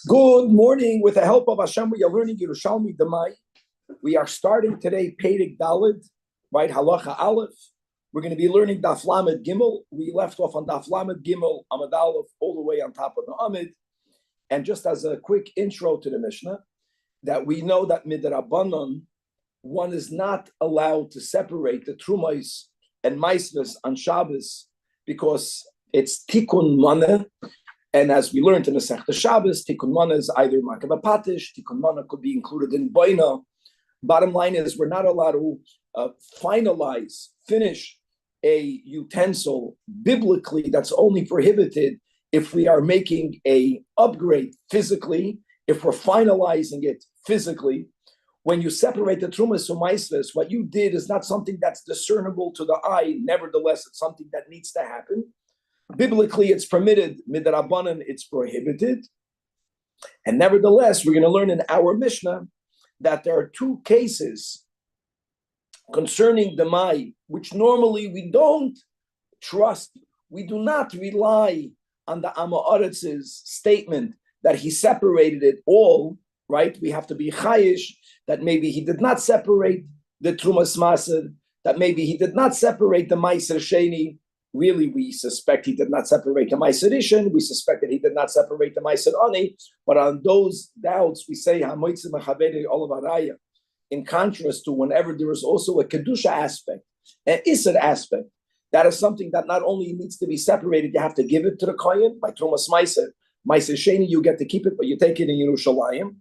Good morning. With the help of Hashem, we are learning Yerushalmi Demai. We are starting today Perek Daled, right? Halacha Aleph. We're going to be learning Daf Lamed Gimel. We left off on Daf Lamed Gimel, Amud Aleph, all the way on top of the Amud. And just as a quick intro to the Mishnah, that we know that Midrabanan, one is not allowed to separate the Trumais and Maisvus on Shabbos because it's Tikkun Maneh. And as we learned in the Masechta Shabbos, Tikkun Mana is either Makabah Patish, Tikkun Mana could be included in Boina. Bottom line is we're not allowed to finish a utensil biblically. That's only prohibited if we are making a upgrade physically, if we're finalizing it physically. When you separate the Trumas from Maisvus, what you did is not something that's discernible to the eye. Nevertheless, it's something that needs to happen. Biblically, it's permitted. Midrabanan, it's prohibited. And nevertheless, we're going to learn in our Mishnah that there are two cases concerning the Mai, which normally we don't trust. We do not rely on the Amoratz's statement that he separated it all, right? We have to be chayish that maybe he did not separate the Trumas Maser, that maybe he did not separate the Maiser Sheni. Really, we suspect he did not separate the Maiser Rishon. We suspect that he did not separate the Maiser Ani. But on those doubts, we say Hamoitzi Mechaveri Olav Haraya. In contrast to whenever there is also a Kedusha aspect, an Isser aspect, that is something that not only needs to be separated, you have to give it to the Kohen by Trumas Maiser. Maiser Sheni, you get to keep it, but you take it in Yerushalmi.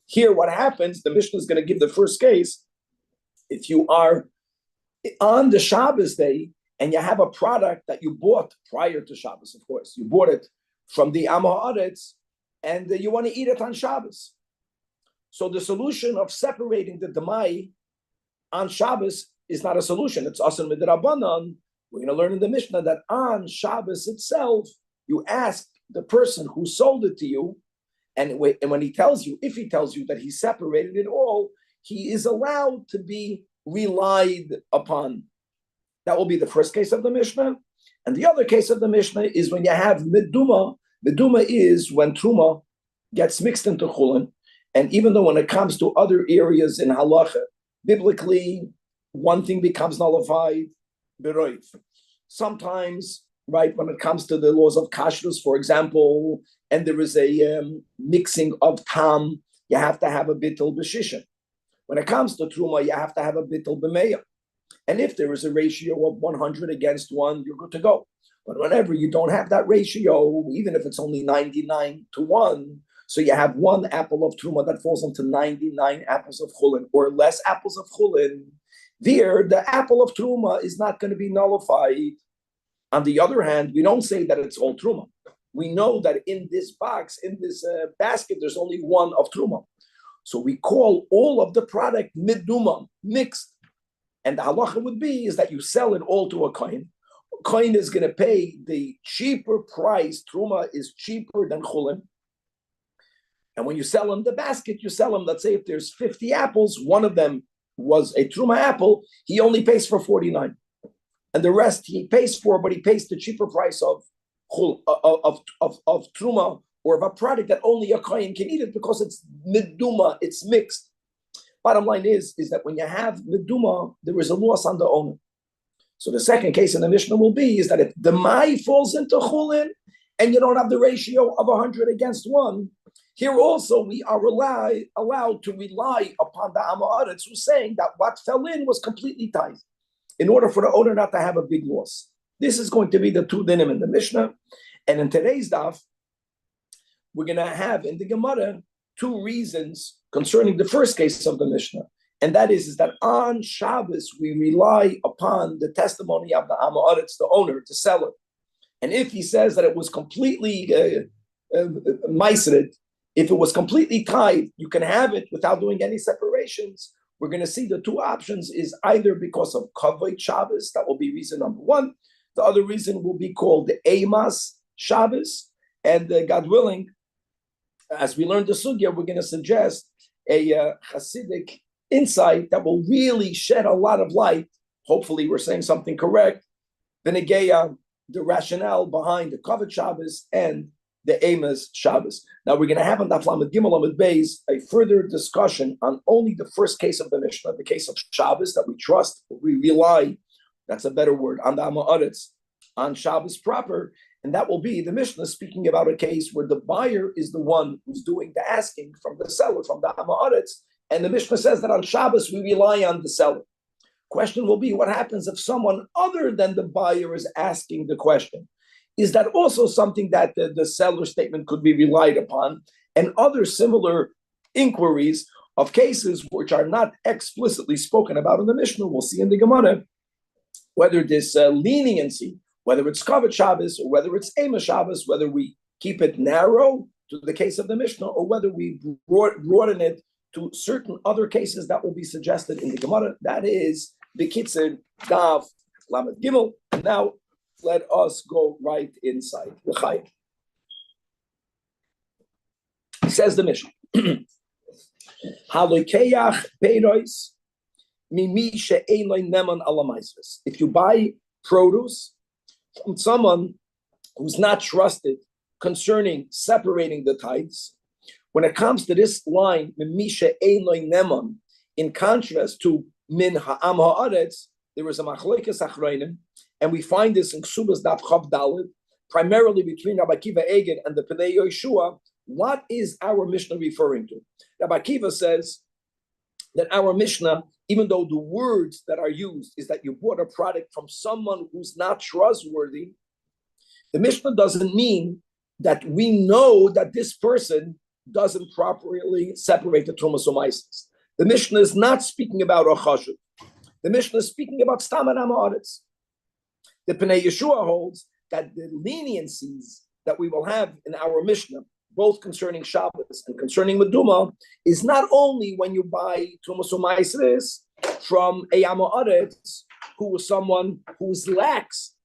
Here, what happens, the Mishnah is going to give the first case. If you are on the Shabbos day, and you have a product that you bought prior to Shabbos, of course. You bought it from the Am Haaretz, and you want to eat it on Shabbos. So the solution of separating the Demai on Shabbos is not a solution. It's Asan Midrabanan. We're going to learn in the Mishnah that on Shabbos itself, you ask the person who sold it to you, and when he tells you, if he tells you that he separated it all, he is allowed to be relied upon. That will be the first case of the Mishnah. And the other case of the Mishnah is when you have Meduma. Meduma is when Truma gets mixed into Chulin. And even though when it comes to other areas in Halacha, biblically, one thing becomes nullified, Beroif. Sometimes, right, when it comes to the laws of Kashrus, for example, and there is a mixing of Tam, you have to have a Bittul B'Shishin. When it comes to Truma, you have to have a Bittul B'Meya. And if there is a ratio of 100 against 1, you're good to go. But whenever you don't have that ratio, even if it's only 99 to 1, so you have one apple of Truma that falls into 99 apples of Chulin, or less apples of Chulin, there, the apple of Truma is not going to be nullified. On the other hand, we don't say that it's all Truma. We know that in this box, in this basket, there's only one of Truma. So we call all of the product Miduma, mixed. And the halacha would be is that you sell it all to a kohen. Kohen is going to pay the cheaper price. Truma is cheaper than chulin. And when you sell him the basket, you sell him, let's say if there's 50 apples, one of them was a truma apple, he only pays for 49. And the rest he pays for, but he pays the cheaper price of truma or of a product that only a kohen can eat it because it's miduma, it's mixed. Bottom line is that when you have Meduma, there is a loss on the owner. So the second case in the Mishnah will be is that if the Mai falls into Chulin and you don't have the ratio of 100 against 1, here also we are allowed to rely upon the Amoratzes who's saying that what fell in was completely tight in order for the owner not to have a big loss. This is going to be the two dinim in the Mishnah. And in today's daf, we're going to have in the Gemara two reasons concerning the first case of the Mishnah, and that is that on Shabbos we rely upon the testimony of the Amoratzes, the owner, the seller. And if he says that it was completely meisred, if it was completely tied, you can have it without doing any separations. We're going to see the two options is either because of Kavod Shabbos, that will be reason number one. The other reason will be called the Eimas Shabbos, and God willing, as we learned the sugya, we're going to suggest a Hasidic insight that will really shed a lot of light. Hopefully, we're saying something correct. The rationale behind the Kavod Shabbos and the Amos Shabbos. Now we're going to have on Daf Lamed Gimel Lamed Beis a further discussion on only the first case of the Mishnah, the case of Shabbos, that we trust, we rely, that's a better word, on the Ha'aretz, on Shabbos proper, and that will be the Mishnah speaking about a case where the buyer is the one who's doing the asking from the seller, from the Ha'aretz, and the Mishnah says that on Shabbos we rely on the seller. Question will be, what happens if someone other than the buyer is asking the question? Is that also something that the seller statement could be relied upon? And other similar inquiries of cases which are not explicitly spoken about in the Mishnah, we'll see in the Gemara, whether this leniency, whether it's Kavod Shabbos or whether it's Ema Shabbos, whether we keep it narrow to the case of the Mishnah or whether we broaden it to certain other cases that will be suggested in the Gemara. That is B'kitzur Daf Lamed Gimel. Now, let us go right inside. Says the Mishnah. If you buy produce from someone who's not trusted concerning separating the tithes, when it comes to this line, in contrast to min ha'am ha'aretz, there is a machlokes achronim, and we find this in Ksubas Daf Chav Daled, primarily between Rabbi Akiva Eged and the Pnei Yeshua. What is our Mishnah referring to? Rabbi Akiva says that our Mishnah, even though the words that are used is that you bought a product from someone who's not trustworthy, the Mishnah doesn't mean that we know that this person doesn't properly separate the Trumas U'Maises. The Mishnah is not speaking about a chashuv. The Mishnah is speaking about Stam and Ha'aretz. The Pnei Yeshua holds that the leniencies that we will have in our Mishnah, both concerning Shabbos and concerning Meduma, is not only when you buy Trumas U'Maises from a Ha'aretz who is someone who is lax,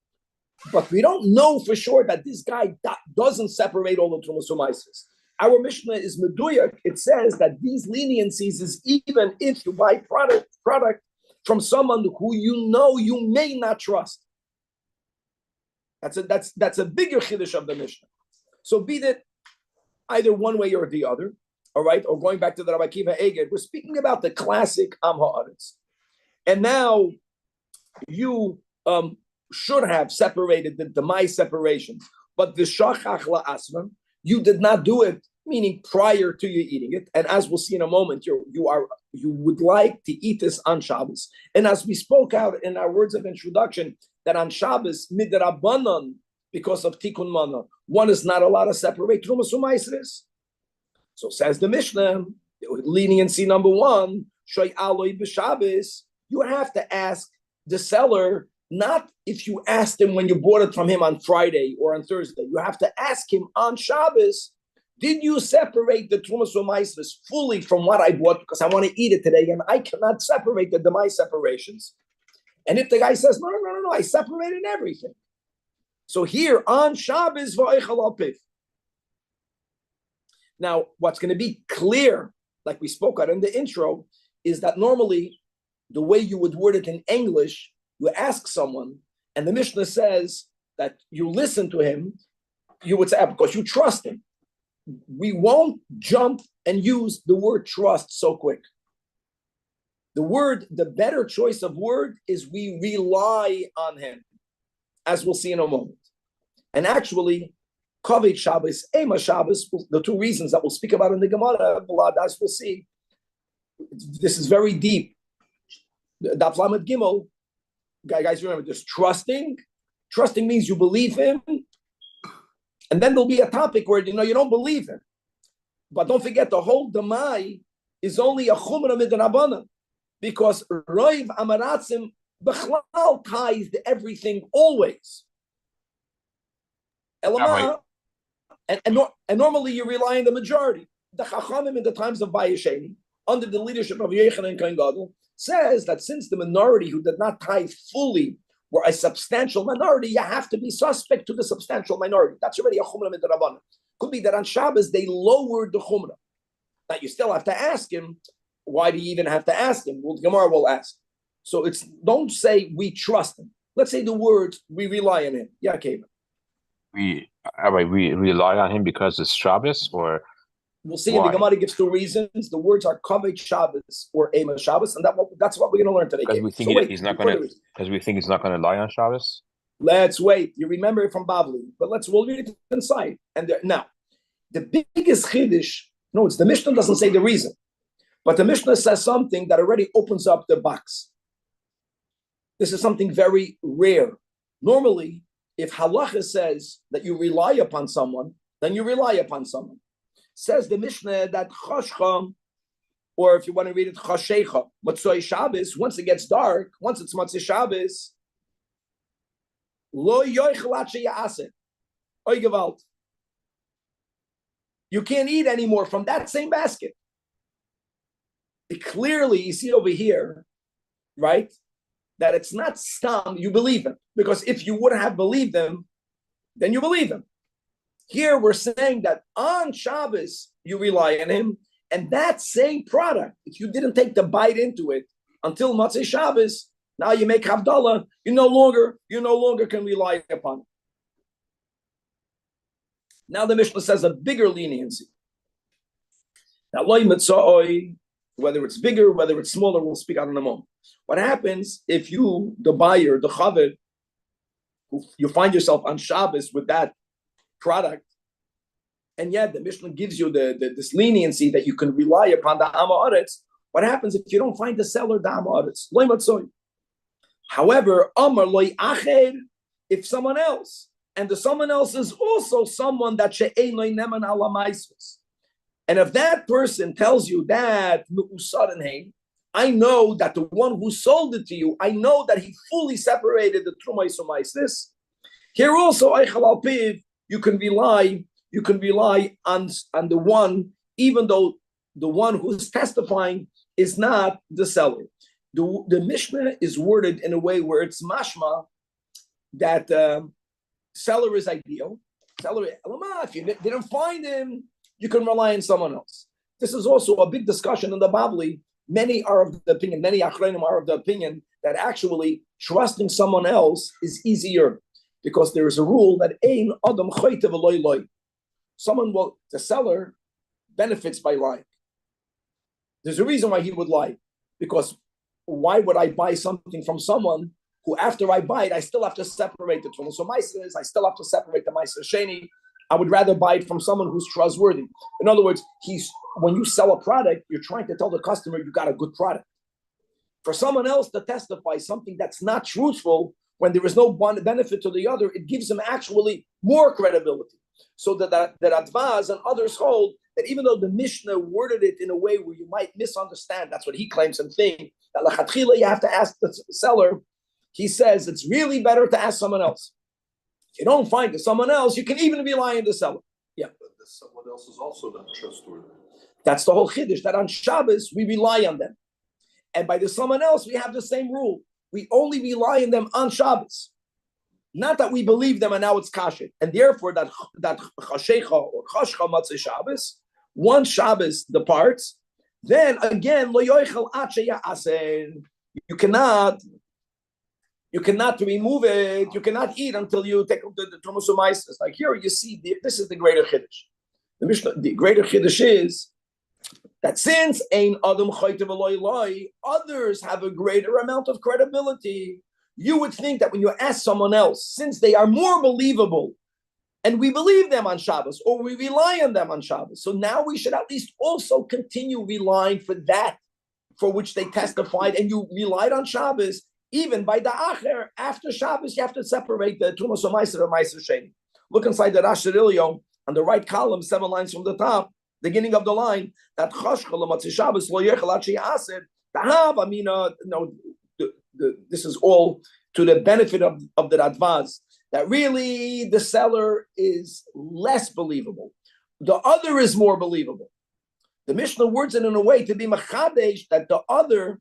but we don't know for sure that this guy doesn't separate all the Trumas U'Maises. Our Mishnah is Meduyak. It says that these leniencies is even if you buy product from someone who you know you may not trust. That's a bigger chiddush of the Mishnah. So be that either one way or the other, all right? Or going back to the Rabbi Akiva Eged, we're speaking about the classic Am Ha'aretz. And now you should have separated the Demai separation, but the Shachach La'asman, you did not do it, meaning prior to you eating it. And as we'll see in a moment, you would like to eat this on Shabbos. And as we spoke out in our words of introduction, that on Shabbos, midrabanan, because of tikkun mana, one is not allowed to separate Trumas U'Maises. So says the Mishnah, leniency number one, shoy aloi b'Shabbos, you have to ask the seller, not if you asked him when you bought it from him on Friday or on Thursday. You have to ask him on Shabbos, did you separate the Trumas U'Maises fully from what I bought because I want to eat it today and I cannot separate the Demai separations? And if the guy says, no, I separated everything. So here on Shabbos, va'echal al piv. Now, what's going to be clear, like we spoke out in the intro, is that normally the way you would word it in English, you ask someone, and the Mishnah says that you listen to him, you would say, because you trust him. We won't jump and use the word trust so quick. The better choice of word is we rely on him, as we'll see in a moment. And actually, Kavod Shabbos, Ema Shabbos, the two reasons that we'll speak about in the Gemara, as we'll see, this is very deep. Daf Lamed Gimel, guys, remember this, trusting means you believe him, and then there'll be a topic where you don't believe him. But don't forget, the whole Demai is only a Chumrah Midrabanan, because Roiv Amaratzim Bechlal ties to everything always. Elama, and normally you rely on the majority. The Chachamim in the times of Bayesheni, under the leadership of Yechon and Kohen Gadol, says that since the minority who did not tithe fully were a substantial minority, you have to be suspect to the substantial minority. That's already a Chumrah Midrabanan. Could be that on Shabbos they lowered the Chumrah. Now you still have to ask him. Why do you even have to ask him? Well, the Gemara will ask. So don't say we trust him. Let's say the words we rely on him. Yaakov. we rely on him because it's Shabbos, or We'll see in the why? Gemara gives two reasons. The words are Kavod Shabbos or Ema Shabbos, and that's what we're going to learn today. Because we think So wait, he's not before gonna. the reason. Because we think he's not gonna lie on Shabbos. Let's wait. You remember it from Bavli, but we'll read it inside. And now, the biggest chiddush. No, it's the Mishnah doesn't say the reason, but the Mishnah says something that already opens up the box. This is something very rare. Normally, if halacha says that you rely upon someone, then you rely upon someone. Says the Mishnah that choshcha, or if you want to read it choshecha, Motzei Shabbos, once it gets dark, once it's Motzei Shabbos, lo yoichel at sheyaseh, oy gewalt. You can't eat anymore from that same basket. Clearly, you see over here, right, that it's not stam, you believe him. Because if you would have believed him, then you believe him. Here we're saying that on Shabbos, you rely on him, and that same product, if you didn't take the bite into it until Motzei Shabbos, now you make Havdalah, you no longer can rely upon it. Now the Mishnah says a bigger leniency. Now, whether it's bigger, whether it's smaller, we'll speak out in a moment. What happens if you, the buyer, the chaved, you find yourself on Shabbos with that product, and yet the Mishnah gives you this leniency that you can rely upon the Ha'aretz? What happens if you don't find the seller, the Ha'aretz? However, Amar loy acher, if someone else, and the someone else is also someone that she'ein loy neman ala ma'asos. And if that person tells you that I know that the one who sold it to you, I know that he fully separated the trumais from ma'asos. Here also, you can rely on the one, even though the one who's testifying is not the seller. The Mishnah is worded in a way where it's mashma that seller is ideal. Seller, if you didn't find him, you can rely on someone else. This is also a big discussion in the Babli. Many are of the opinion, many achronim are of the opinion that actually trusting someone else is easier, because there is a rule that ein adam choyte v'loy loy. The seller benefits by lying. There's a reason why he would lie, because why would I buy something from someone who, after I buy it, I still have to separate the Tumas or Maises, I still have to separate the Maiser Sheni. I would rather buy it from someone who's trustworthy. In other words, when you sell a product, you're trying to tell the customer you got a good product. For someone else to testify something that's not truthful, when there is no one benefit to the other, it gives them actually more credibility. So that Advaz and others hold that even though the Mishnah worded it in a way where you might misunderstand, that's what he claims and think, that lachatchila you have to ask the seller, he says it's really better to ask someone else. If you don't find someone else, you can even rely on the seller. Yeah. But someone else is also not trustworthy. That's the whole chiddush, that on Shabbos we rely on them. And by the someone else, we have the same rule. We only rely on them on Shabbos. Not that we believe them and now it's kasher. And therefore that chashecha or chashcha matzeh Shabbos, once Shabbos departs, then again, lo yoichel ache ya'aser. You cannot remove it. You cannot eat until you take the Tumas U'Maisos. Like here, you see, this is the greater chiddush. The greater chiddush is that since ein adam chayte v'loy loy, others have a greater amount of credibility. You would think that when you ask someone else, since they are more believable, and we believe them on Shabbos, or we rely on them on Shabbos, so now we should at least also continue relying for that for which they testified, and you relied on Shabbos. Even by the Acher, after Shabbos, you have to separate the Tumas U'Maiser and Maiser Sheni. Look inside the Rash Shirilio, on the right column, 7 lines from the top, beginning of the line, that Chashcha l'matzeh Shabbos lo yechel ad she'yaser. This is all to the benefit of the Radvaz, that really the seller is less believable. The other is more believable. The Mishnah words it in a way to be machadesh that the other,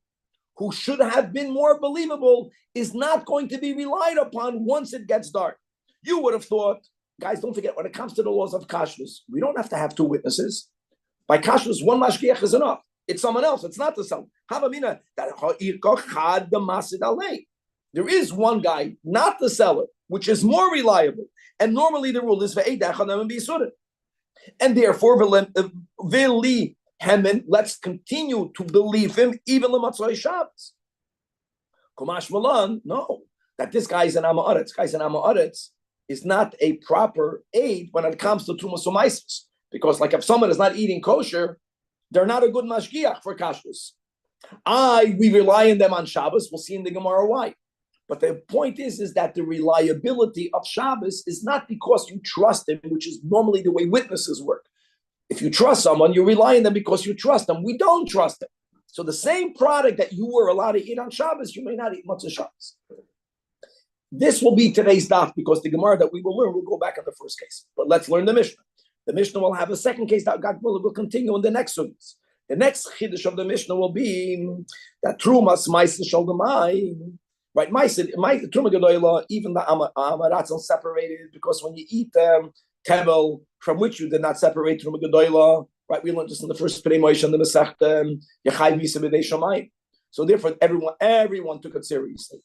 who should have been more believable, is not going to be relied upon once it gets dark. You would have thought, guys, don't forget, when it comes to the laws of kashrus, we don't have to have 2 witnesses. By kashrus, 1 mashgiach is enough. It's someone else. It's not the seller. There is one guy, not the seller, which is more reliable. And normally the rule is and therefore vili hemen, let's continue to believe him even l'matzoi Shabbos. Kumash Malan, no, that this guy is an Amaretz. Guy's an Amaretz is not a proper aid when it comes to Trumas Umaisis. Because like if someone is not eating kosher, they're not a good mashgiach for kashrus. We rely on them on Shabbos. We'll see in the Gemara why. But the point is that the reliability of Shabbos is not because you trust him, which is normally the way witnesses work. If you trust someone, you rely on them because you trust them. We don't trust them. So the same product that you were allowed to eat on Shabbos, you may not eat Matzah Shabbos. This will be today's daf because the Gemara that we will learn will go back on the first case. But let's learn the Mishnah. The Mishnah will have a second case that God will continue in the next sunnahs. The next chiddush of the Mishnah will be that Trumas Ma'aser Shel Demai, right? Truma Gedola, even the Amaratz are separated because when you eat tevel from which you did not separate Truma Gedola, right? We learned this in the first Pnei Moshe and the Masechta Yechai Misa B'dei Shamayim. So therefore, everyone took it seriously.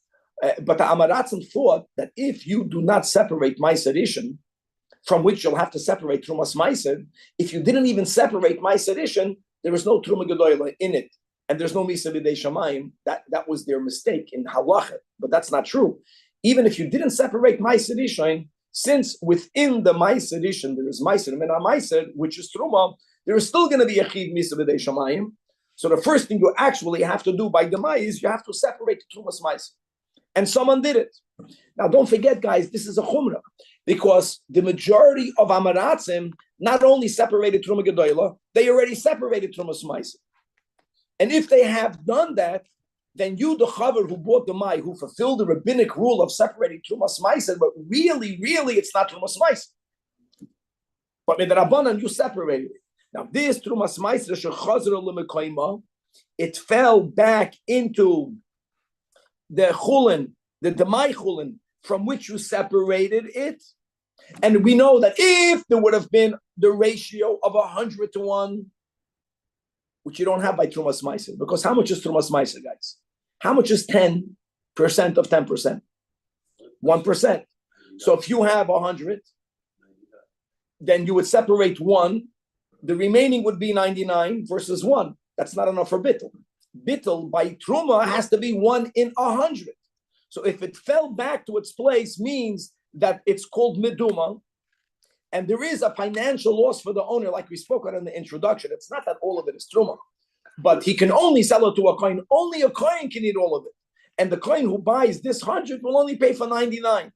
But the Amaratzim thought that if you do not separate Ma'aser Rishon, from which you'll have to separate Trumas Ma'aser, if you didn't even separate Ma'aser Rishon, there was no Truma Gedola in it, and there's no Misa B'dei Shamayim. That was their mistake in halacha, but that's not true. Even if you didn't separate Ma'aser Rishon, since within the Ma'aser Rishon there is Ma'aser Mena Ma'aser, which is Truma, there is still going to be a Chid Misa B'dei Shamayim. So the first thing you actually have to do by Gemai is you have to separate the Trumas Ma'aser. And someone did it. Now don't forget, guys, this is a Chumrah, because the majority of Amaratzim not only separated Truma Gedola, they already separated Trumas Ma'aser. And if they have done that, then you, the Chaver who bought the Mai, who fulfilled the rabbinic rule of separating Trumas Ma'aser, but really, it's not Trumas Ma'aser. But with the Rabbanan, you separated it. Now, this Trumas Ma'aser shechazra l'mekoima, it fell back into the chulin, the demai chulin, from which you separated it. And we know that if there would have been the ratio of 100 to 1, which you don't have by Trumas Ma'aser, because how much is Trumas Ma'aser, guys? How much is 10% of 10%? 1%. So if you have 100, then you would separate 1. The remaining would be 99 versus 1. That's not enough for bittul. Bittul by Truma has to be 1 in 100. So if it fell back to its place, means that it's called meduma, and there is a financial loss for the owner, like we spoke about in the introduction. It's not that all of it is Truma, but he can only sell it to a kohen. Only a kohen can eat all of it. And the kohen who buys this 100 will only pay for 99.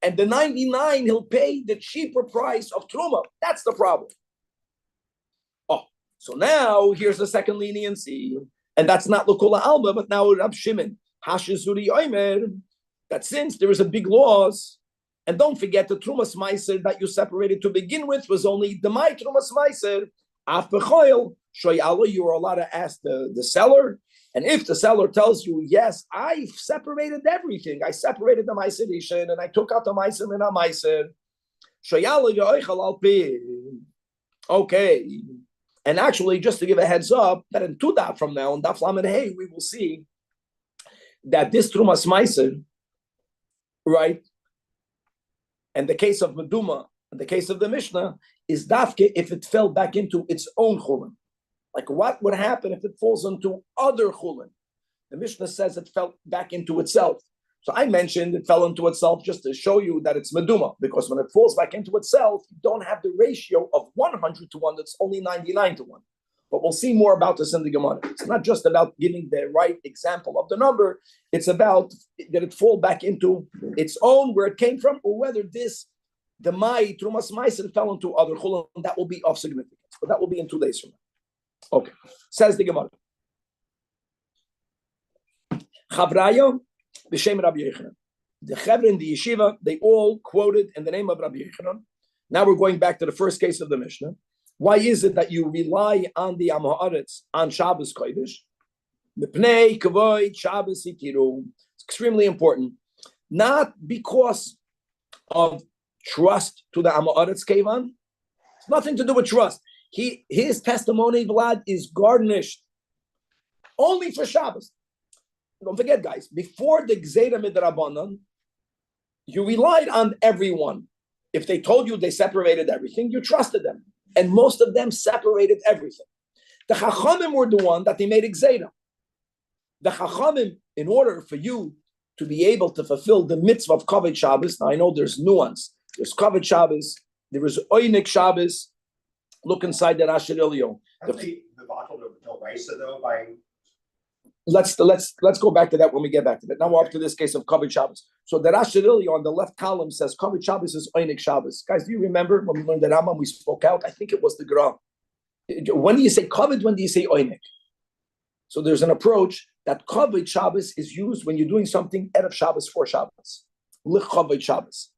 And the 99, he'll pay the cheaper price of Truma. That's the problem. Oh, so now here's the second leniency. And that's not L'Kula Alba, but now Rab Shimon. Hashizuri Omer, that since there is a big loss, and don't forget the Trumas Ma'aser that you separated to begin with was only the My Trumas Ma'aser. Af B'choil, Shoyala, you are allowed to ask the seller. And if the seller tells you, yes, I separated everything, I separated the Ma'aser Rishon and I took out the Ma'aser Mina Ma'aser, Shoyala Yoichal Al Pi. Okay. And actually, just to give a heads up, that in 2 daf from now, on Daf Lamed Hey, we will see that this Trumas Ma'aser, right, and the case of Meduma, and the case of the Mishnah, is dafke if it fell back into its own chulin. Like what would happen if it falls into other chulin? The Mishnah says it fell back into itself. So I mentioned it fell into itself just to show you that it's meduma, because when it falls back into itself, you don't have the ratio of 100 to 1, that's only 99 to 1. But we'll see more about this in the Gemara. It's not just about giving the right example of the number, it's about that it fall back into its own, where it came from, or whether the Mai, Trumas Ma'aser, fell into other chulin, that will be of significance. But that will be in 2 days from now. Okay, says the Gemara. Chavraya, b'shem Rabbi Yochanan. The Chevra in the yeshiva, they all quoted in the name of Rabbi Yochanan. Now we're going back to the first case of the Mishnah. Why is it that you rely on the Am Haaretz on Shabbos Kodesh? Mipnei kavod Shabbos itiru. It's extremely important. Not because of trust to the Am Haaretz Kevan. It's nothing to do with trust. His testimony, Vlad, is garnished only for Shabbos. Don't forget, guys, before the Gzeira Midrabanan, you relied on everyone. If they told you they separated everything, you trusted them. And most of them separated everything. The Chachamim were the one that they made Gzeira. The Chachamim, in order for you to be able to fulfill the mitzvah of Kavod Shabbos, now I know there's nuance. There's Kavod Shabbos, there is Oynik Shabbos. Look inside the Rasha Ilyo. Let's go back to that when we get back to that. Now we're up to this case of Kavod Shabbos. So the Rasha Ilyo on the left column says Kavod Shabbos is Oynik Shabbos. Guys, do you remember when we learned the Rambam, we spoke out? I think it was the Gra. When do you say Kavod? When do you say Oynik? So there's an approach that Kavod Shabbos is used when you're doing something Erev Shabbos for Shabbos. Lich Kavod Shabbos.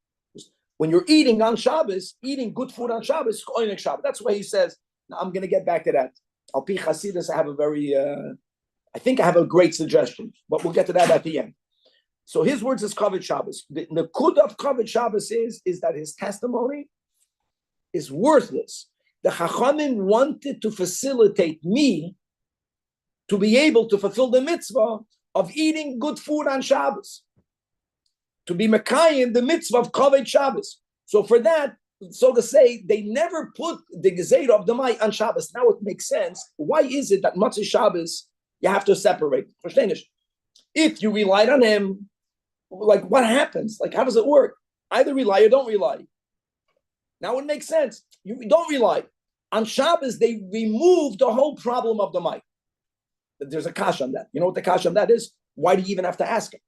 When you're eating on Shabbos, eating good food on Shabbos, Oynik Shabbos. That's why he says, now I'm going to get back to that. Al Pi Chasidus, I have a very, I think I have a great suggestion, but we'll get to that at the end. So his words is Kavod Shabbos. The Nakud of Kavod Shabbos is that his testimony is worthless. The Chachamim wanted to facilitate me to be able to fulfill the mitzvah of eating good food on Shabbos, to be Mekayim the mitzvah of Kavod Shabbos. So for that, so to say, they never put the Gezeira of the Mai on Shabbos. Now it makes sense. Why is it that Matzah Shabbos you have to separate? If you relied on him, like what happens? Like how does it work? Either rely or don't rely. Now it makes sense. You don't rely. On Shabbos, they remove the whole problem of the Mai. There's a kash on that. You know what the kash on that is? Why do you even have to ask him?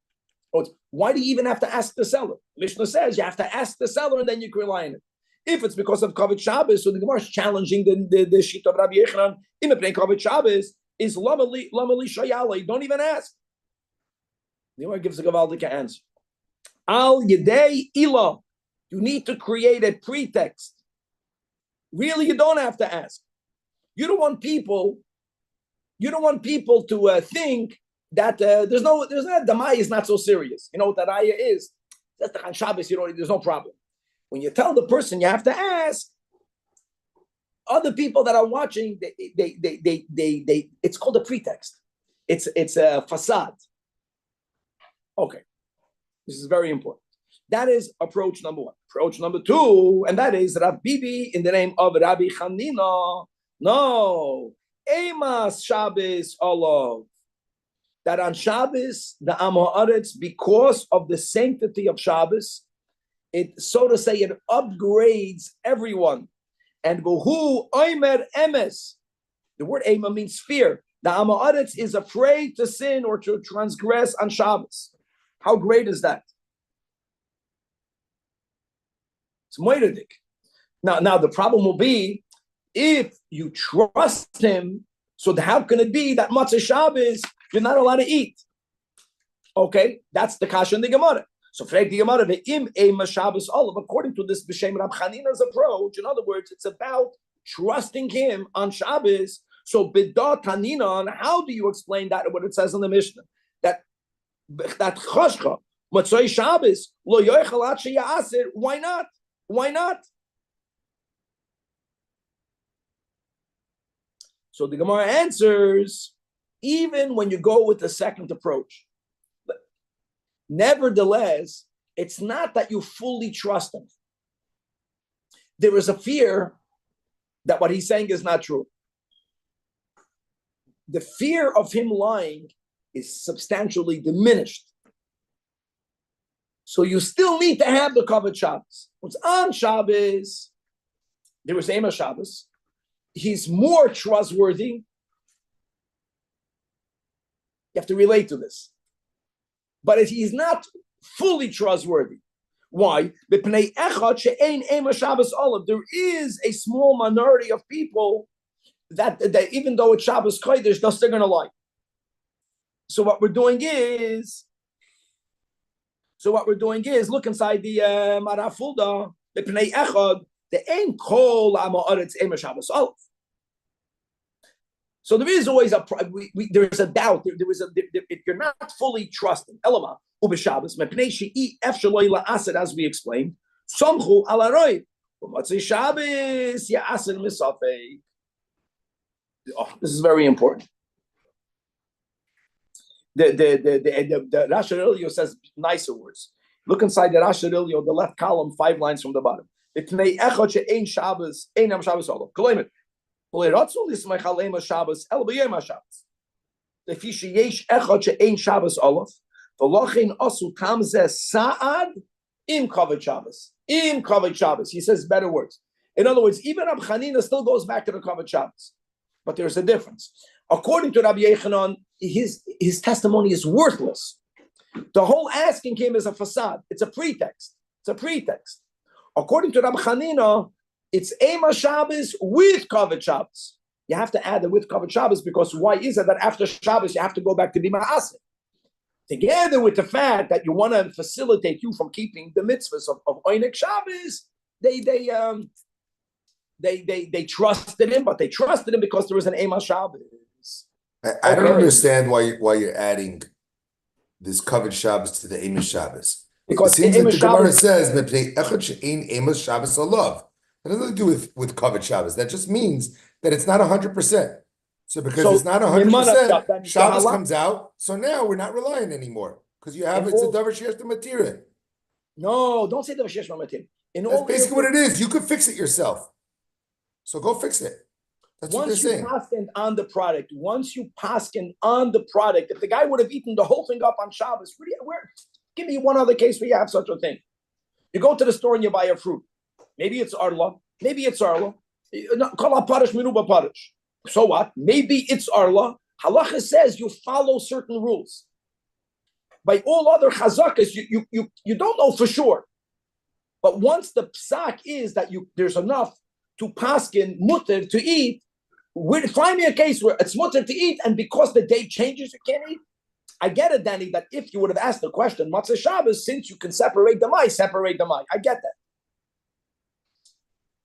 Why do you even have to ask the seller? Mishnah says you have to ask the seller and then you can rely on it. If it's because of Kavod Shabbos, so the Gemara is challenging the sheet of Rabbi Yechanan in the Kavod Shabbos is lamali shayala. Don't even ask. The Gemara gives a gavaldik answer. Al yedei ila. You need to create a pretext. Really, you don't have to ask. You don't want people to think that the Maya is not so serious. You know what that ayah is? That's the Shabbos, there's no problem. When you tell the person you have to ask, other people that are watching, they it's called a pretext. It's a facade. Okay. This is very important. That is approach number one. Approach number two, and that is Rav Bibi in the name of Rabbi Chanina. No. Emas Shabbos Allah. That on Shabbos, the Am Haaretz, because of the sanctity of Shabbos, it, so to say, it upgrades everyone. And Buhu Oimer Emes. The word Ema means fear. The Am Haaretz is afraid to sin or to transgress on Shabbos. How great is that? It's moiradik. Now the problem will be if you trust him. So how can it be that Matzah Shabbos you're not allowed to eat? Okay, that's the kasha in the Gemara. So frag the Gemara ve'im ema Shabbos olav. According to this B'Shem Rab Chanina's approach, in other words, it's about trusting him on Shabbos. So b'da tanina, how do you explain that? What it says in the Mishnah that chashcha Matzah Shabbos lo yochel ad sheyaser. Why not? Why not? So the Gemara answers, even when you go with the second approach, nevertheless, it's not that you fully trust him. There is a fear that what he's saying is not true. The fear of him lying is substantially diminished. So you still need to have the Kavod Shabbos. What's on Shabbos, there was Ema Shabbos. He's more trustworthy. You have to relate to this. But if he's not fully trustworthy, why? There is a small minority of people that even though it's Shabbos Kodesh, they're still going to lie. So what we're doing is, look inside the Marafulda, the Pnei Echad, the Ein Kol Ha'Ma'aretz Ema Shabbos Olav. So there is always there is a doubt. You're not fully trusting. Elama u'b'Shabbos mepnei she'i ef sheloi la'aser, as we explained. Somchu al haroiv u'matzei Shabbos ya'aser misafei. This is very important. The Rasha Ilyo says nicer words. Look inside the Rasha Ilyo, the left column, 5 lines from the bottom. Itnei echad she'ein Shabbos, ein am Shabbos olav. Koloimet. V'leiratzu lismech aleim ha-Shabbos, el b'yom ha-Shabbos. Lefi sheyesh echad she'ein Shabbos olav, v'lochein asu tam zeh sa'ad im kavod Shabbos. Im kavod Shabbos. He says better words. In other words, even Rabbi Chanina still goes back to the kavod Shabbos. But there's a difference. According to Rabbi Yechanan, his testimony is worthless. The whole asking him is a facade. It's a pretext. It's a pretext. According to Rabbi Chanina, it's Ema Shabbos with Kavod Shabbos. You have to add the with Kavod Shabbos because why is it that after Shabbos you have to go back to Bima Aseh? Together with the fact that you want to facilitate you from keeping the mitzvahs of Oinek Shabbos, they trusted him, but they trusted him because there was an Ema Shabbos. I don't understand why you're adding this Kavod Shabbos to the Amos Shabbos. Because it seems like the Gemara Shabbos says that Amos Shabbos alav. It has nothing to do with Kavod Shabbos. That just means that it's not 100%. So because it's not 100%, Shabbos comes out. So now we're not relying anymore because you have it's a davar sheyesh to matira. No, don't say davar sheyesh to matira. That's basically what it is. You could fix it yourself. So go fix it. That's what they're saying. Once you paskin on the product, if the guy would have eaten the whole thing up on Shabbos, give me one other case where you have such a thing. You go to the store and you buy a fruit. Maybe it's arla. So what? Maybe it's arla. Halacha says you follow certain rules. By all other chazakas, you don't know for sure. But once the psak is that there's enough to paskin mutter to eat, find me a case where it's mutter to eat, and because the day changes, you can't eat. I get it, Danny, that if you would have asked the question, Matzah Shabbos, since you can separate the mai. I get that.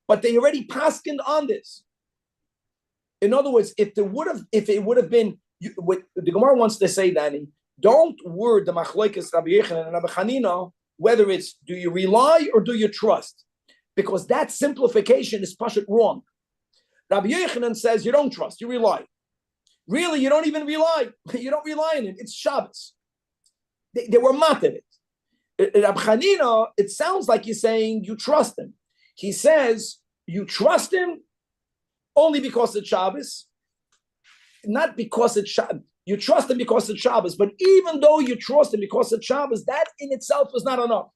But they already paskined on this. In other words, if it would have been, what the Gemara wants to say, Danny, don't word the machlokes Rabbi Yechanan and Rabbi Chanina, whether it's do you rely or do you trust? Because that simplification is pashut wrong. Rabbi Yechanan says you don't trust, you rely. Really, you don't even rely. You don't rely on it. It's Shabbos. They were mat of it. Rabbi Chanina, it sounds like he's saying you trust him. He says you trust him only because it's Shabbos, not because it's Shabbos. You trust him because it's Shabbos, but even though you trust him because it's Shabbos, that in itself is not enough.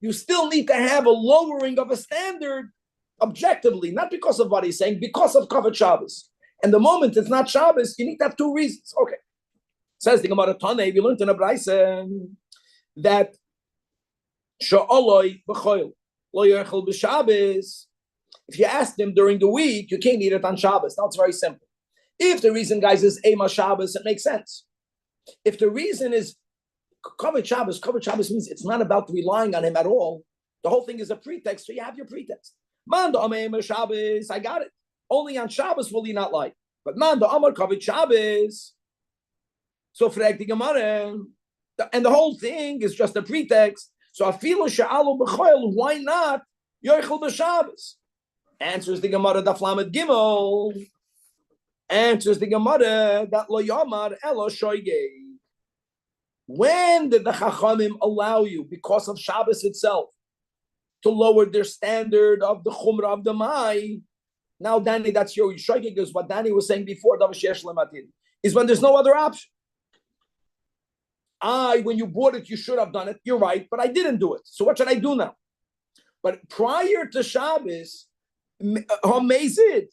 You still need to have a lowering of a standard objectively, not because of what he's saying, because of Kavod Shabbos. And the moment it's not Shabbos, you need to have two reasons. Okay. Says the Gemara Tanei, we learned in a Braisa that Sha'oloi b'choil, lo yerchel b'Shabbos. If you ask them during the week, you can't eat it on Shabbos. Now it's very simple. If the reason, guys, is Ema Shabbos, it makes sense. If the reason is Kavod Shabbos means it's not about relying on him at all. The whole thing is a pretext, so you have your pretext. Man da Ema Shabbos, I got it. Only on Shabbos will he not lie. But man da Amar Kavod Shabbos. So frag the Gemara, and the whole thing is just a pretext. So afilu she'alu b'choil, why not yochel b'Shabbos? Answers the Gemara Daf Lamed Gimel. Answers the Gemara that lo yamar elo shoygei. When did the Chachamim allow you, because of Shabbos itself, to lower their standard of the Chumrah of the Mai? Now, Danny, that's your shoygei, because what Danny was saying before, is when there's no other option. When you bought it, you should have done it. You're right, but I didn't do it. So what should I do now? But prior to Shabbos, amazing.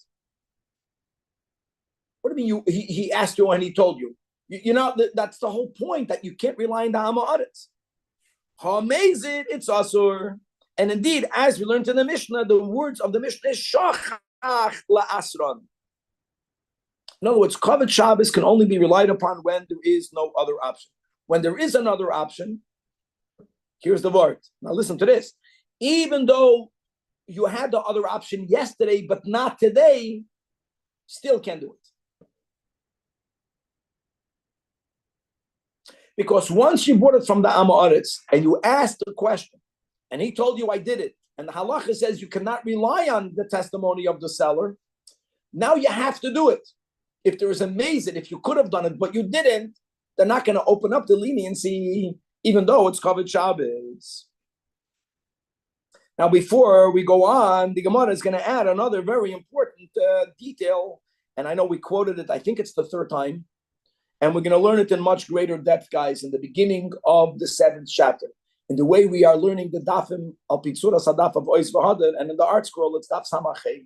What do you mean? He asked you and he told you. You know, that's the whole point, that you can't rely on the Ha'aretz. Amazing, it's Asur. And indeed, as we learned in the Mishnah, the words of the Mishnah is Shachach la'asran. In other words, Kavod Shabbos can only be relied upon when there is no other option. When there is another option, here's the word. Now listen to this. Even though you had the other option yesterday, but not today, still can't do it. Because once you bought it from the Ha'aretz and you asked the question, and he told you I did it, and the halacha says you cannot rely on the testimony of the seller, now you have to do it. If there is a mazid, if you could have done it, but you didn't, they're not going to open up the leniency, even though it's Kavod Shabbos. Now, before we go on, the Gemara is going to add another very important detail. And I know we quoted it, I think it's the third time. And we're going to learn it in much greater depth, guys, in the beginning of the 7th chapter. In the way we are learning the dafim al pitsura sadaf of Ois V'Hadar, and in the art scroll, it's daf samachay.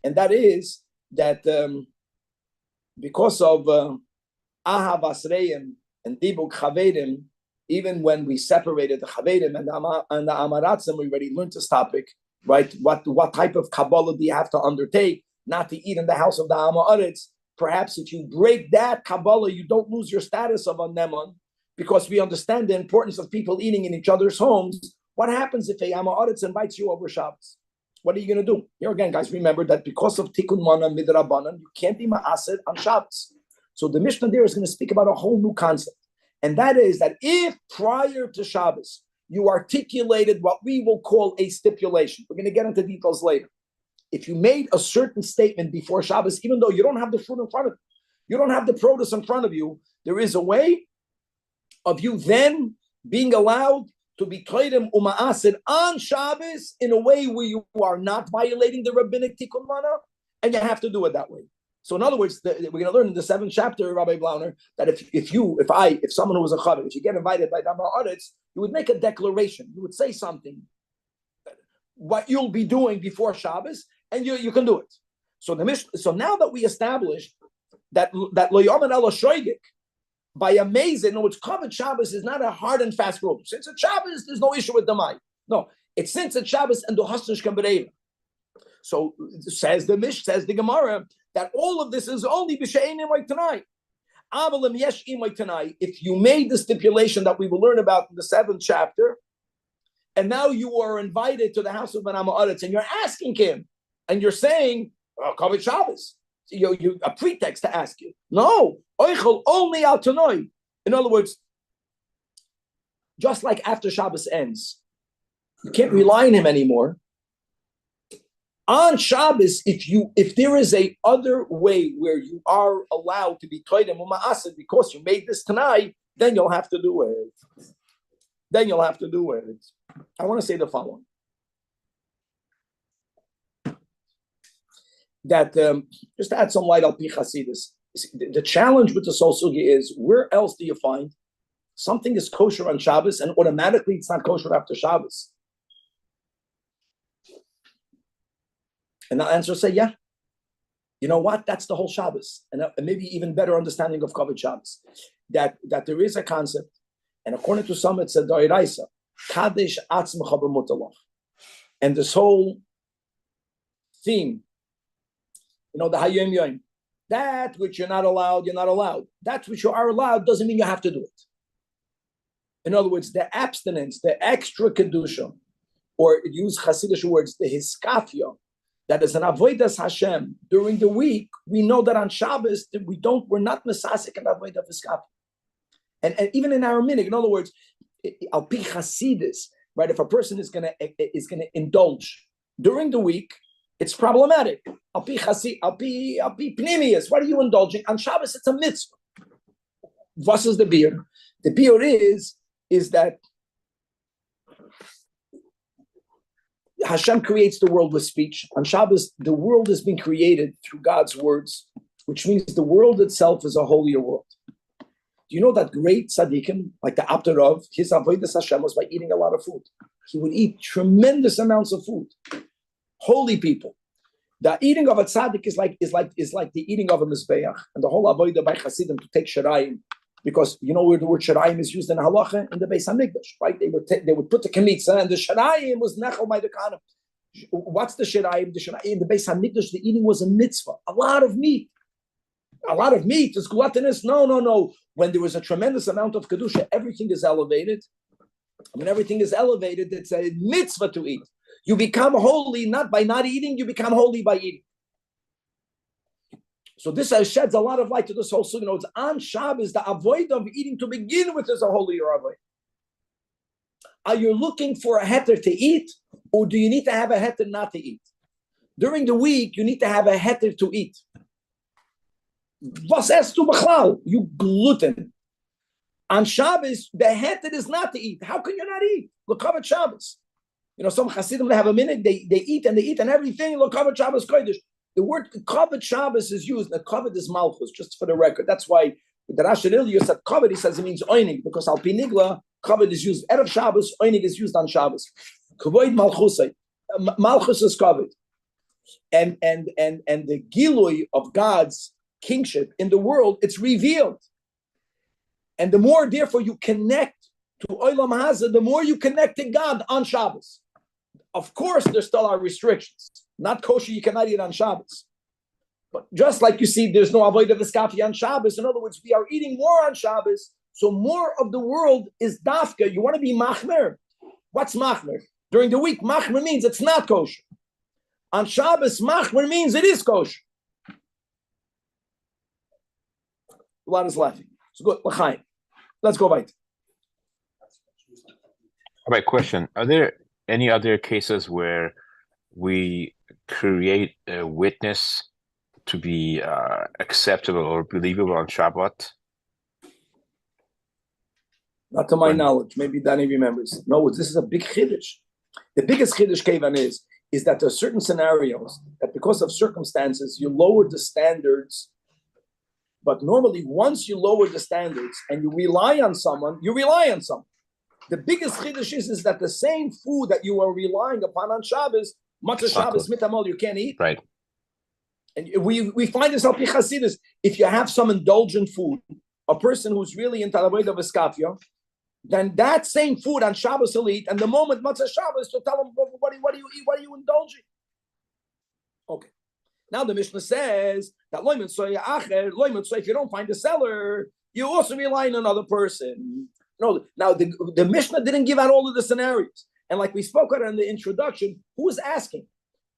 And that is that because of Ahav Asreim and Dibuk Chavedim, even when we separated the Chavedim and the Amaratzim, we already learned this topic, right? What type of Kabbalah do you have to undertake not to eat in the house of the Amaretz? Perhaps if you break that Kabbalah, you don't lose your status of a Neman, because we understand the importance of people eating in each other's homes. What happens if a Amaretz invites you over Shabbos? What are you going to do? Here again, guys, remember that because of Tikkun Mana Midrabanan, you can't be Ma'aseh on Shabbos. So the Mishnah there is going to speak about a whole new concept. And that is that if prior to Shabbos, you articulated what we will call a stipulation, we're going to get into details later. If you made a certain statement before Shabbos, even though you don't have the fruit in front of you, you don't have the produce in front of you, there is a way of you then being allowed to be Toidem Uma'asid on Shabbos in a way where you are not violating the rabbinic Tikkun Mana, and you have to do it that way. So in other words, we're going to learn in the 7th chapter, Rabbi Blauner, that if someone who was a Chaver, if you get invited by Dama Aretz, you would make a declaration. You would say something, what you'll be doing before Shabbos, and you can do it. So now that we established that Lo Yaman Ela Shoigik, by amazing, no, it's covered Shabbos is not a hard and fast rule. Since it's Shabbos, there's no issue with the Mai. No, it's since it's Shabbos and the Hosnish Kambereira. So says the Gemara, that all of this is only b'she'enim like tonight. Avalim yesh imay tonight. If you made the stipulation that we will learn about in the 7th chapter, and now you are invited to the house of Ben Ha'aretz, and you're asking him, and you're saying, Kavod Shabbos. You a pretext to ask you. No, oichel only al tanoi. In other words, just like after Shabbos ends, you can't rely on him anymore. On Shabbos, if there is a other way where you are allowed to be toidem uma'asid because you made this tonight, then you'll have to do it. I want to say the following. That just to add some light al pi Chasidus, the challenge with the Sol Sugi is, where else do you find something is kosher on Shabbos and automatically it's not kosher after Shabbos? And the answer say, yeah. You know what? That's the whole Shabbos. And maybe even better understanding of Kavod Shabbos. That there is a concept, and according to some it's a Doiraisa, Kadesh Atzmecha B'Mutalach. And this whole theme, the Hayom Yom, that which you're not allowed, you're not allowed. That which you are allowed doesn't mean you have to do it. In other words, the abstinence, the extra Kedusha, or use Hasidic words, the Hiskafia, that is an avodas Hashem during the week. We know that on Shabbos we're not mesasik and avodah Hiskafia. And even in our minhag, in other words, al pi Hasidus, right? If a person is gonna indulge during the week, it's problematic. Al pi pnimius. What are you indulging on Shabbos? It's a mitzvah. What is the beer? The beer is that Hashem creates the world with speech. On Shabbos, the world has been created through God's words, which means the world itself is a holier world. Do you know that great tzaddikim, like the Abderov, his avodas Hashem was by eating a lot of food. He would eat tremendous amounts of food. Holy people. The eating of a tzaddik is like the eating of a mizbeach, and the whole avodah by Hasidim to take shirayim, because you know where the word shirayim is used in halacha, in the Beis Hamikdash, right? They would put the kemitza, and the shirayim was nechel by the kanim. What's the shirayim? The shirayim in the Beis Hamikdash, the eating was a mitzvah, a lot of meat is gluttonous. No. When there was a tremendous amount of kedusha, everything is elevated. When everything is elevated, it's a mitzvah to eat. You become holy not by not eating, you become holy by eating. So this sheds a lot of light to this whole sugi. It's on Shabbos, the avoid of eating to begin with is a holier avoid. Are you looking for a heter to eat, or do you need to have a heter not to eat? During the week, you need to have a heter to eat. Was es tu b'chlal? You gluten. On Shabbos, the heter is not to eat. How can you not eat? Look at Shabbos. Some Hasidim, they have a minute, they eat and everything. Look, Kavod Shabbos Kodesh. The word Kavod Shabbos is used. The Kavod is Malchus, just for the record. That's why the Rashi earlier said Kavod, he says it means Oinig, because Al Pinigla, Kavod is used. Erev Shabbos, Oinig is used on Shabbos. Kavod Malchusay. Malchus is Kavod. And the Gilui of God's kingship in the world, it's revealed. And the more, therefore, you connect to Olam Hazeh, the more you connect to God on Shabbos. Of course, there still are restrictions. Not kosher, you cannot eat on Shabbos. But just like you see, there's no avodah v'skafi on Shabbos. In other words, we are eating more on Shabbos. So more of the world is dafka. You want to be machmer. What's machmer? During the week, machmer means it's not kosher. On Shabbos, machmer means it is kosher. A lot is laughing. So good. L'chaim. Let's go right. All right, question. Are there any other cases where we create a witness to be acceptable or believable on Shabbat? Not to my knowledge. Maybe Danny remembers. No, this is a big chiddush. The biggest chiddush Kevan is that there are certain scenarios that because of circumstances, you lower the standards. But normally, once you lower the standards and you rely on someone, you rely on someone. The biggest chiddush is that the same food that you are relying upon on Shabbos, Matzah Shabbos, Mitamol, you can't eat. Right. And we find this al pi Chasidus. If you have some indulgent food, a person who's really into avodah v'skafia, then that same food on Shabbos he'll eat, and the moment Matzah Shabbos, to tell him, what do you eat? What are you indulging? Okay. Now the Mishnah says that if you don't find a seller, you also rely on another person. No, now the Mishnah didn't give out all of the scenarios. And like we spoke about in the introduction, who is asking?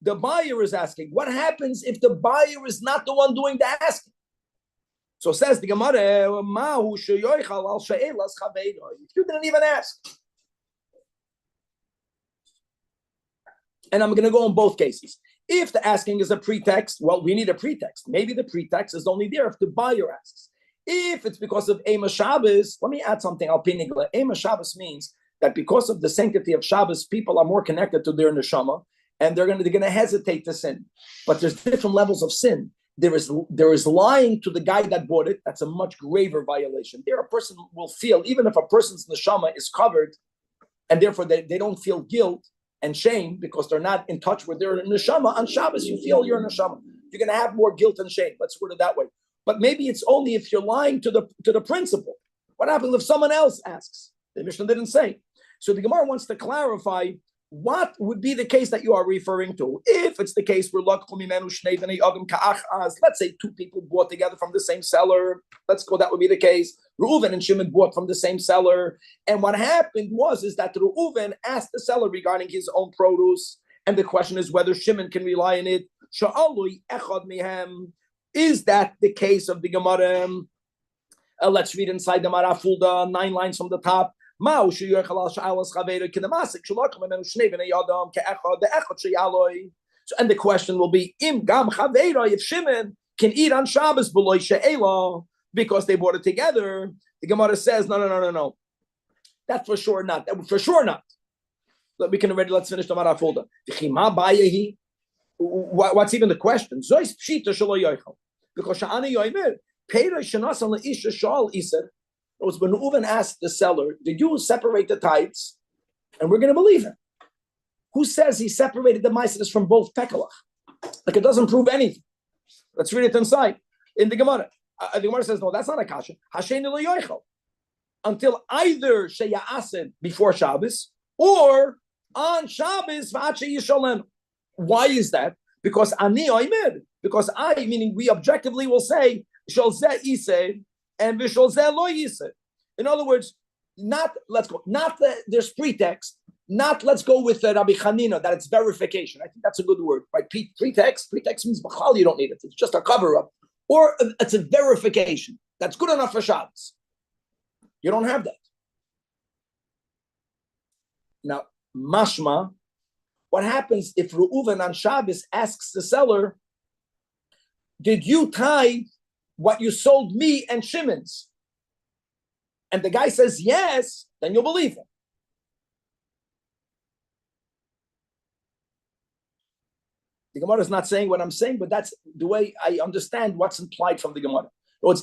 The buyer is asking. What happens if the buyer is not the one doing the asking? So says the Gemara, you didn't even ask. And I'm going to go in both cases. If the asking is a pretext, well, we need a pretext. Maybe the pretext is only there if the buyer asks. If it's because of Ema Shabbos, let me add something. Ema Shabbos means that because of the sanctity of Shabbos, people are more connected to their neshama, and they're going to hesitate to sin. But there's different levels of sin. There is lying to the guy that bought it. That's a much graver violation. There, a person will feel, even if a person's neshama is covered, and therefore they don't feel guilt and shame because they're not in touch with their neshama. On Shabbos, you feel your neshama. You're going to have more guilt and shame. Let's word it that way. But maybe it's only if you're lying to the principal. What happens if someone else asks? The Mishnah didn't say. So the Gemara wants to clarify what would be the case that you are referring to. If it's the case where let's say two people bought together from the same seller. Let's go, that would be the case. Reuven and Shimon bought from the same seller. And what happened is that Reuven asked the seller regarding his own produce. And the question is whether Shimon can rely on it. Is that the case of the Gemara? Let's read inside the Marafulda, 9 lines from the top. So, and the question will be, if Shimon can eat on Shabbos because they bought it together, the Gemara says, no. That's for sure not. For sure not. Let's finish the Marafulda. What's even the question? Because when Reuven asked the seller, did you separate the tithes? And we're going to believe him. Who says he separated the maises from both pekalach? Like, it doesn't prove anything. Let's read it inside in the Gemara. The Gemara says, no, that's not a kasha. Until either sheya'asid before Shabbos or on Shabbos v'ache yisholenu. Why is that? Because ani oimer. Because meaning we objectively will say shol zeh iseh and v'shol zeh lo yiseh. In other words, there's pretext. Not let's go with Rabbi Chanina that it's verification. I think that's a good word, right? Pretext means b'chal you don't need it. It's just a cover up, or it's a verification that's good enough for Shabbos. You don't have that. Now, mashma. What happens if Reuven on Shabbos asks the seller, did you tithe what you sold me and Shimon's? And the guy says yes, then you'll believe him. The Gemara is not saying what I'm saying, but that's the way I understand what's implied from the Gemara.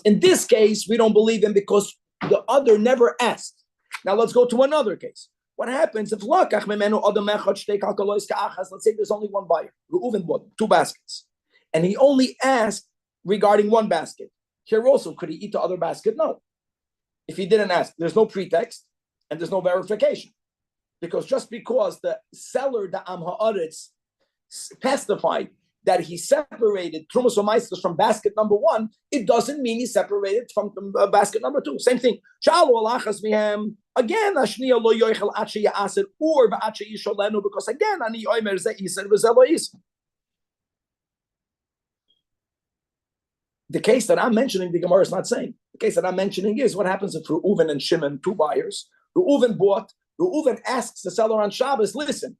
In this case, we don't believe him because the other never asked. Now let's go to another case. What happens if let's say there's only one buyer, Reuven bought 2 baskets, and he only asked regarding 1 basket. Here also, could he eat the other basket? No. If he didn't ask, there's no pretext and there's no verification. Because just because the seller, the Am Ha'aretz, testified that he separated Trumas U'Maisros from basket number 1, it doesn't mean he separated from basket number 2. Same thing. Again, Ashniya lo yoichel ache ya'aser or ba'ache yisholenu, because again, ani oimer ze iser v'ze lo iser. The case that I'm mentioning, the Gemara is not saying. The case that I'm mentioning is what happens if Reuven and Shimon, 2 buyers. Reuven bought. Reuven asks the seller on Shabbos, listen,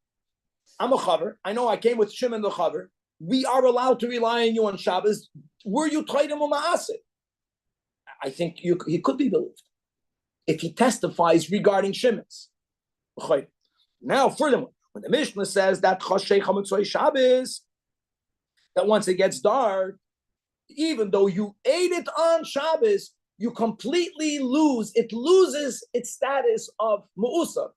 I'm a chaver. I know I came with Shimon the chaver. We are allowed to rely on you on Shabbos. Were you taidim u'ma'aseh? I think he could be believed if he testifies regarding Shimon's. Now, furthermore, when the Mishnah says that Chashei Chametzoy Shabbos, that once it gets dark, even though you ate it on Shabbos, you completely loses its status of Mu'usar.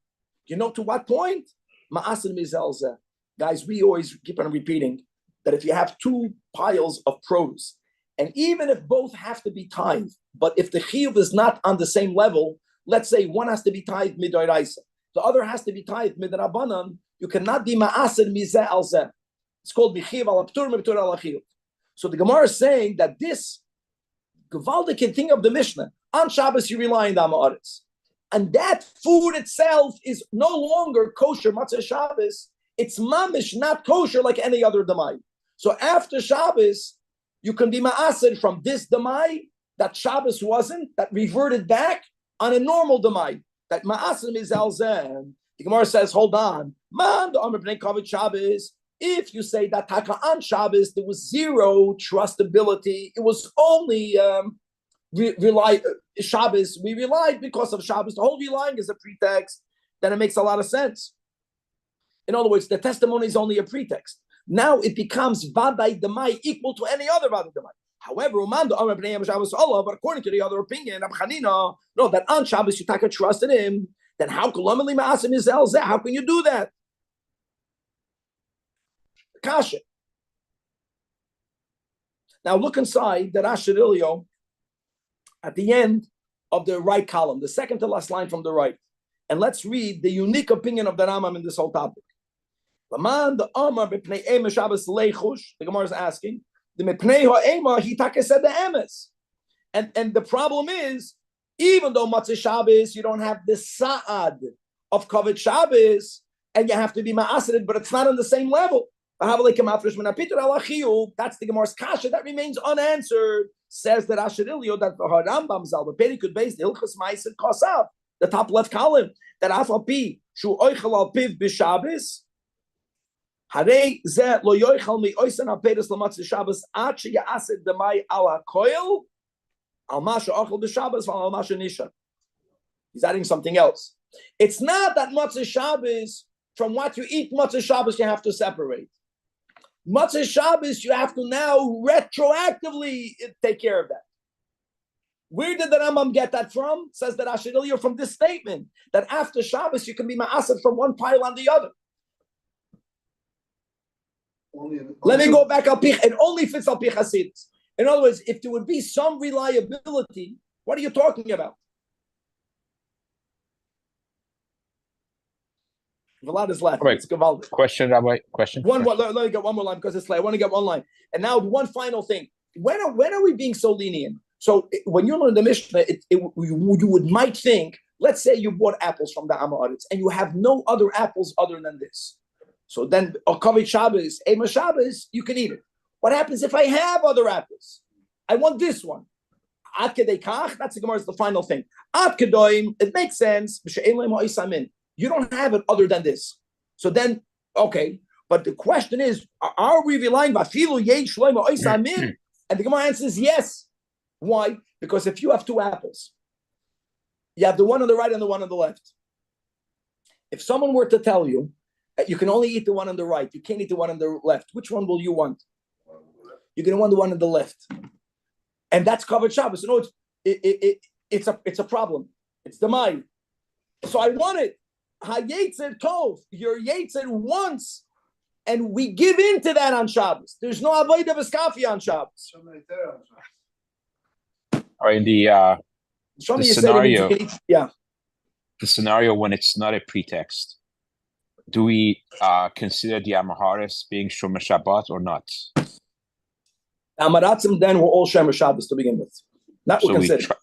You know to what point? Ma'aseh Mizelzeh. Guys, we always keep on repeating that if you have 2 piles of produce, and even if both have to be tithed, but if the chiyuv is not on the same level, let's say one has to be tithed midoraisa, the other has to be tithed midrabanan, you cannot be ma'aser mizeh al zeh. It's called michiyuv al aptur miptur al chiyuv. So the Gemara is saying that this gewaldige thing of the Mishnah, on Shabbos you rely on the Ha'aretz, and that food itself is no longer kosher matzah Shabbos. It's mamish, not kosher like any other damai. So after Shabbos, you can be ma'aser from this damai that Shabbos wasn't, that reverted back on a normal damai. That ma'aser is al zeh. The Gemara says, hold on. Man, the Amr b'nei Kavod Shabbos. If you say that taka on Shabbos, there was 0 trustability. It was only Shabbos. We relied because of Shabbos. The whole relying is a pretext. Then it makes a lot of sense. In other words, the testimony is only a pretext. Now it becomes Vadai Demai equal to any other Vadai Demai. However, but according to the other opinion, no, that on Shabbos you take a trust in him, then how can you do that? Kasha. Now look inside the Rashirilio at the end of the right column, the second to last line from the right. And let's read the unique opinion of the Rambam in this whole topic. The Gemara is asking, the Mepnei ha'ema, he said the emes. And the problem is, even though Matzah Shabbos, you don't have the sa'ad of Kavod Shabbos, and you have to be ma'asered, but it's not on the same level. That's the Gemara's kasha that remains unanswered. Says that Asherilio that the Rambam Zal the Perikut based the Hilchos Ma'aser Kosav, the top left column, that Afal Pi Shu Oichel Al Piv B'Shabbos Harei Ze Lo Yoichel Mi Oisen Al Peres L'Matzah Shabbos Ad She Ya'aser Demai Al HaKoil Al Masha Ochel B'Shabbos Al Masha Nisha. He's adding something else. It's not that Matzah Shabbos, from what you eat Matzah Shabbos, you have to separate. Matzah Shabbos, you have to now retroactively take care of that. Where did the Rambam get that from? Says that Asherilio from this statement, that after Shabbos, you can be ma'aseh from one pile on the other. Let me go back al pich. It only fits al pich hasidus. In other words, if there would be some reliability, what are you talking about? Vlad is laughing. Right. It's Gavaldi. Question, Rabbi. Question. Let me get one more line because it's late. I want to get one line. And now one final thing. When are we being so lenient? So when you learn the Mishnah, you might think, let's say you bought apples from the Amaretz and you have no other apples other than this. So then, Kavod Shabbos, Ema Shabbos, you can eat it. What happens if I have other apples? I want this one. Ad kedei kach, that's the Gemara's the final thing. Ad kedoim, it makes sense. You don't have it other than this. So then, okay. But the question is, are we relying on Vafilu Yesh Shloimo Oisamin? And the Gemara answers yes. Why? Because if you have 2 apples, you have the one on the right and the one on the left. If someone were to tell you You can only eat the one on the right. You can't eat the one on the left. Which one will you want? You're going to want the one on the left. And that's covered Shabbos. No, it's a problem. It's the mind. So I want it. Ha-yetzer tov. Your yetzer once. And we give in to that on Shabbos. There's no avodah v'skafi on Shabbos. Or in the scenario, the scenario when it's not a pretext, do we consider the Amaharis being Shomer Shabbat or not? Amaratzim then were all Shomer Shabbos to begin with. Not so we consider.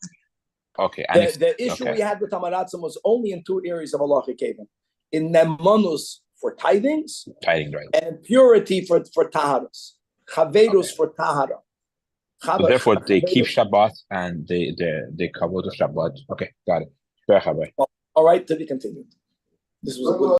Okay. The issue we had with Amaratzim was only in two areas of halachic kevin. In Nemanus for tithings, right, and purity for taharas, chavedus for tahara. So therefore, they keep Shabbat and they cover the Shabbat. Okay, got it. Fair, Rabbi. All right, to be continued. This was a good.